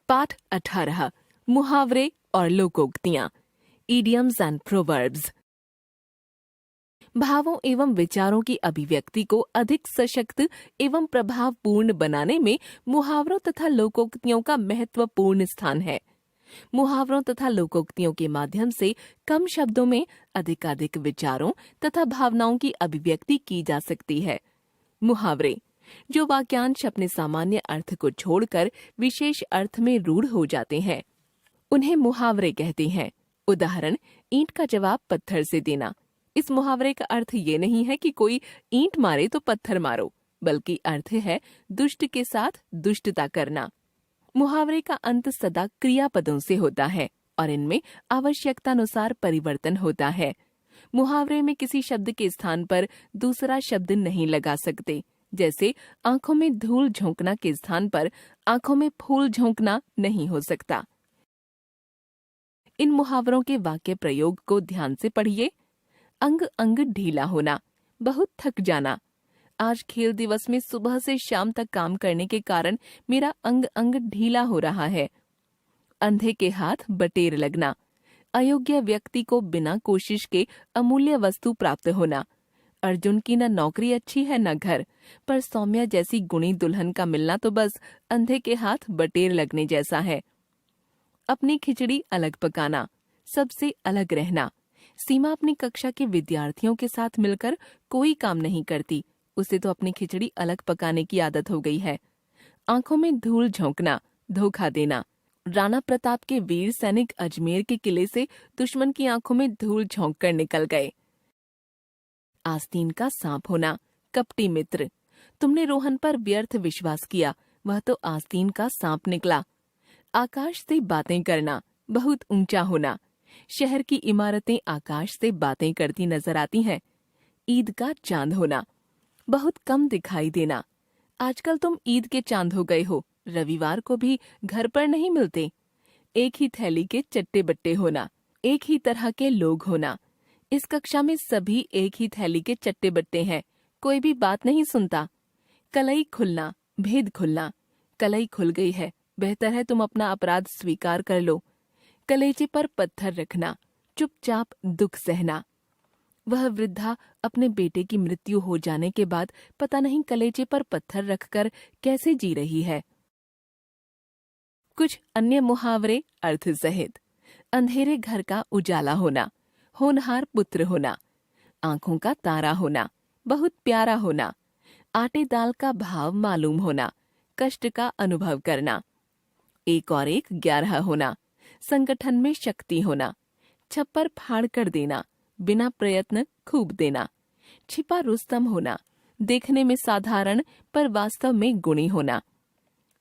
पाठ 18 मुहावरे और लोकोक्तियां, इडियम्स एंड प्रोवर्ब्स। भावों एवं विचारों की अभिव्यक्ति को अधिक सशक्त एवं प्रभावपूर्ण बनाने में मुहावरों तथा लोकोक्तियों का महत्वपूर्ण स्थान है। मुहावरों तथा लोकोक्तियों के माध्यम से कम शब्दों में अधिकाधिक विचारों तथा भावनाओं की अभिव्यक्ति की जा सकती है। मुहावरे जो वाक्यांश अपने सामान्य अर्थ को छोड़कर विशेष अर्थ में रूढ़ हो जाते हैं, उन्हें मुहावरे कहते हैं। उदाहरण, ईंट का जवाब पत्थर से देना। इस मुहावरे का अर्थ ये नहीं है कि कोई ईंट मारे तो पत्थर मारो, बल्कि अर्थ है दुष्ट के साथ दुष्टता करना। मुहावरे का अंत सदा क्रियापदों से होता है और इनमें आवश्यकतानुसार परिवर्तन होता है। मुहावरे में किसी शब्द के स्थान पर दूसरा शब्द नहीं लगा सकते। जैसे आंखों में धूल झोंकना के स्थान पर आंखों में फूल झोंकना नहीं हो सकता। इन मुहावरों के वाक्य प्रयोग को ध्यान से पढ़िए। अंग अंग ढीला होना, बहुत थक जाना। आज खेल दिवस में सुबह से शाम तक काम करने के कारण मेरा अंग अंग ढीला हो रहा है। अंधे के हाथ बटेर लगना, अयोग्य व्यक्ति को बिना कोशिश के अमूल्य वस्तु प्राप्त होना। अर्जुन की न नौकरी अच्छी है न घर, पर सौम्या जैसी गुणी दुल्हन का मिलना तो बस अंधे के हाथ बटेर लगने जैसा है। अपनी खिचड़ी अलग पकाना, सबसे अलग रहना। सीमा अपनी कक्षा के विद्यार्थियों के साथ मिलकर कोई काम नहीं करती, उसे तो अपनी खिचड़ी अलग पकाने की आदत हो गई है। आंखों में धूल झोंकना, धोखा देना। राणा प्रताप के वीर सैनिक अजमेर के किले से दुश्मन की आंखों में धूल झोंक कर निकल गए। आस्तीन का सांप होना, कपटी मित्र। तुमने रोहन पर व्यर्थ विश्वास किया, वह तो आस्तीन का सांप निकला। आकाश से बातें करना, बहुत ऊंचा होना। शहर की इमारतें आकाश से बातें करती नजर आती हैं। ईद का चांद होना, बहुत कम दिखाई देना। आजकल तुम ईद के चांद हो गए हो, रविवार को भी घर पर नहीं मिलते। एक ही थैली के चट्टे बट्टे होना, एक ही तरह के लोग होना। इस कक्षा में सभी एक ही थैली के चट्टे बट्टे हैं, कोई भी बात नहीं सुनता। कलई खुलना, भेद खुलना। कलई खुल गई है, बेहतर है तुम अपना अपराध स्वीकार कर लो। कलेजे पर पत्थर रखना, चुपचाप दुख सहना। वह वृद्धा अपने बेटे की मृत्यु हो जाने के बाद पता नहीं कलेजे पर पत्थर रखकर कैसे जी रही है। कुछ अन्य मुहावरे अर्थ सहित। अंधेरे घर का उजाला होना, होनहार पुत्र होना। आंखों का तारा होना, बहुत प्यारा होना। आटे दाल का भाव मालूम होना, कष्ट का अनुभव करना। एक और एक 11 होना, संगठन में शक्ति होना। छप्पर फाड़ कर देना, बिना प्रयत्न खूब देना। छिपा रुस्तम होना, देखने में साधारण पर वास्तव में गुणी होना।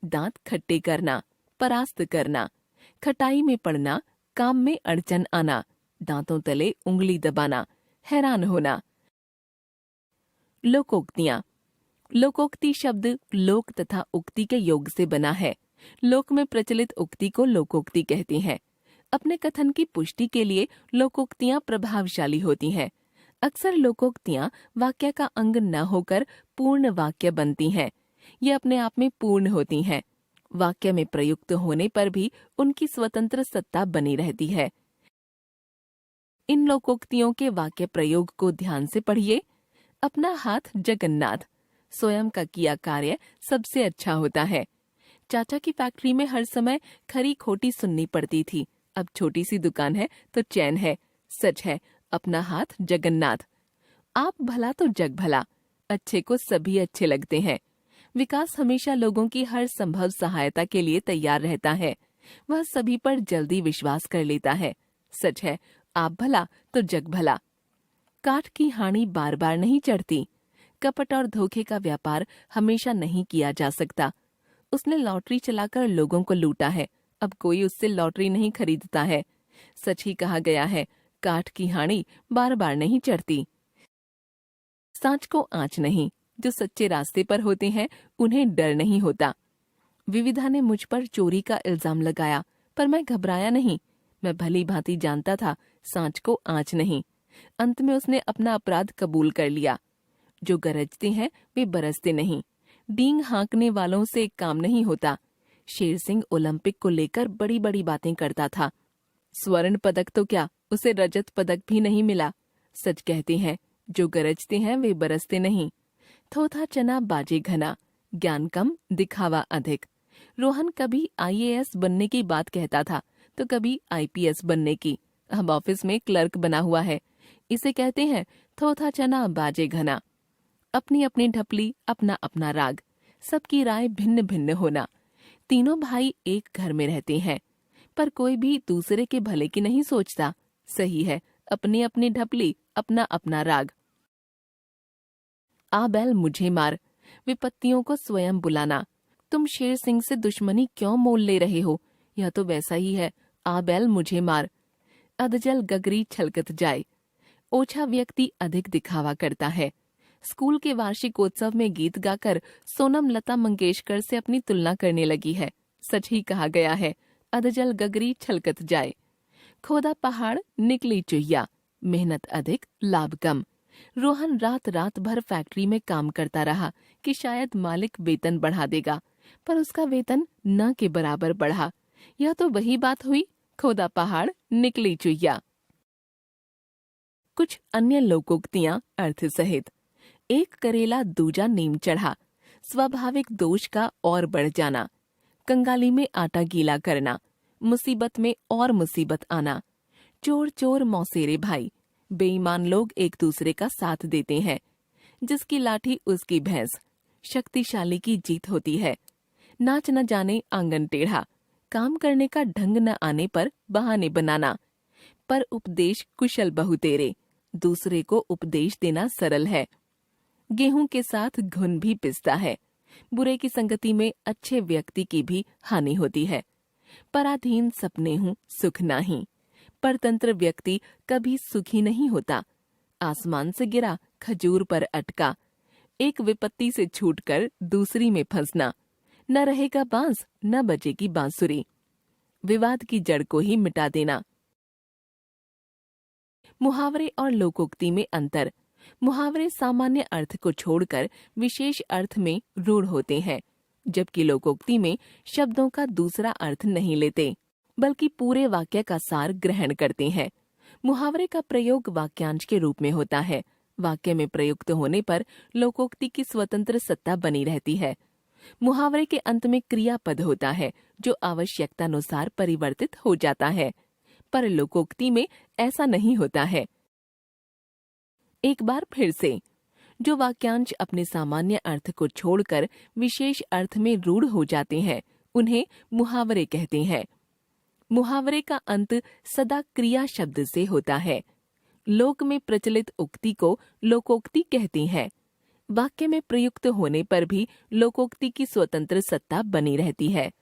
दांत खट्टे करना, परास्त करना। खटाई में पड़ना, काम में अड़चन आना। दांतों तले उंगली दबाना, हैरान होना। लोकोक्तियां। लोकोक्ति शब्द लोक तथा उक्ति के योग से बना है। लोक में प्रचलित उक्ति को लोकोक्ति कहते हैं। अपने कथन की पुष्टि के लिए लोकोक्तियां प्रभावशाली होती हैं। अक्सर लोकोक्तियां वाक्य का अंग न होकर पूर्ण वाक्य बनती हैं। ये अपने आप में पूर्ण होती हैं। वाक्य में प्रयुक्त होने पर भी उनकी स्वतंत्र सत्ता बनी रहती है। इन लोकोक्तियों के वाक्य प्रयोग को ध्यान से पढ़िए। अपना हाथ जगन्नाथ, स्वयं का किया कार्य सबसे अच्छा होता है। चाचा की फैक्ट्री में हर समय खरी खोटी सुननी पड़ती थी, अब छोटी सी दुकान है तो चैन है। सच है, अपना हाथ जगन्नाथ। आप भला तो जग भला, अच्छे को सभी अच्छे लगते हैं। विकास हमेशा लोगों की हर संभव सहायता के लिए तैयार रहता है। वह सभी पर जल्दी विश्वास कर लेता है। सच है, आप भला तो जग भला। काठ की हानि बार बार नहीं चढ़ती। कपट और धोखे का व्यापार हमेशा नहीं किया जा सकता। उसने लॉटरी चलाकर लोगों को लूटा है, अब कोई उससे लॉटरी नहीं खरीदता है। सच ही कहा गया है, काठ की हानि बार बार नहीं चढ़ती। सांच को आंच नहीं, जो सच्चे रास्ते पर होते हैं उन्हें डर नहीं होता। विविधा ने मुझ पर चोरी का इल्जाम लगाया, पर मैं घबराया नहीं। मैं भली भांति जानता था सांच को आंच नहीं। अंत में उसने अपना अपराध कबूल कर लिया। जो गरजते हैं वे बरसते नहीं। डींग हाँकने वालों से काम नहीं होता। शेर सिंह ओलंपिक को लेकर बड़ी बड़ी बातें करता था। स्वर्ण पदक तो क्या, उसे रजत पदक भी नहीं मिला। सच कहते हैं, जो गरजते हैं वे बरसते नहीं। थोथा चना बाजे घना, ज्ञान कम दिखावा अधिक। रोहन कभी IAS बनने की बात कहता था तो कभी IPS बनने की। अब ऑफिस में क्लर्क बना हुआ है। इसे कहते हैं थोथा चना बाजे घना। अपनी अपनी ढपली, अपना अपना राग, सबकी राय भिन्न भिन्न होना। तीनों भाई एक घर में रहते हैं, पर कोई भी दूसरे के भले की नहीं सोचता। सही है, अपनी अपनी ढपली, अपना अपना राग। आ बैल मुझे मार, विपत्तियों को स्वयं बुलाना। तुम शेर सिंह से दुश्मनी क्यों मोल ले रहे हो? यह तो वैसा ही है, आ बैल मुझे मार। अधजल गगरी छलकत जाए। ओछा व्यक्ति अधिक दिखावा करता है। स्कूल के वार्षिकोत्सव में गीत गाकर सोनम लता मंगेशकर से अपनी तुलना करने लगी है। सच ही कहा गया है, अधजल गगरी छलकत जाए। खोदा पहाड़ निकली चुहिया, मेहनत अधिक लाभ कम। रोहन रात रात भर फैक्ट्री में काम करता रहा कि शायद मालिक वेतन बढ़ा देगा, पर उसका वेतन न के बराबर बढ़ा। यह तो वही बात हुई, खोदा पहाड़ निकली चुहिया। कुछ अन्य लोकोक्तियां अर्थ सहित। एक करेला दूजा नीम चढ़ा, स्वाभाविक दोष का और बढ़ जाना। कंगाली में आटा गीला करना, मुसीबत में और मुसीबत आना। चोर चोर मौसेरे भाई, बेईमान लोग एक दूसरे का साथ देते हैं। जिसकी लाठी उसकी भैंस, शक्तिशाली की जीत होती है। नाच न जाने आंगन टेढ़ा, काम करने का ढंग न आने पर बहाने बनाना। पर उपदेश कुशल बहु तेरे, दूसरे को उपदेश देना सरल है। गेहूं के साथ घुन भी पिसता है। बुरे की संगति में अच्छे व्यक्ति की भी हानि होती है। पराधीन सपने हूँ सुख नाही, परतंत्र व्यक्ति कभी सुखी नहीं होता। आसमान से गिरा खजूर पर अटका, एक विपत्ति से छूटकर दूसरी में फंसना। न रहेगा बांस न बजेगी बांसुरी, विवाद की जड़ को ही मिटा देना। मुहावरे और लोकोक्ति में अंतर। मुहावरे सामान्य अर्थ को छोड़कर विशेष अर्थ में रूढ़ होते हैं, जबकि लोकोक्ति में शब्दों का दूसरा अर्थ नहीं लेते, बल्कि पूरे वाक्य का सार ग्रहण करते हैं। मुहावरे का प्रयोग वाक्यांश के रूप में होता है। वाक्य में प्रयुक्त होने पर लोकोक्ति की स्वतंत्र सत्ता बनी रहती है। मुहावरे के अंत में क्रियापद होता है, जो आवश्यकतानुसार परिवर्तित हो जाता है, पर लोकोक्ति में ऐसा नहीं होता है। एक बार फिर से, जो वाक्यांश अपने सामान्य अर्थ को छोड़कर विशेष अर्थ में रूढ़ हो जाते हैं, उन्हें मुहावरे कहते हैं। मुहावरे का अंत सदा क्रिया शब्द से होता है। लोक में प्रचलित उक्ति को लोकोक्ति कहते हैं। वाक्य में प्रयुक्त होने पर भी लोकोक्ति की स्वतंत्र सत्ता बनी रहती है।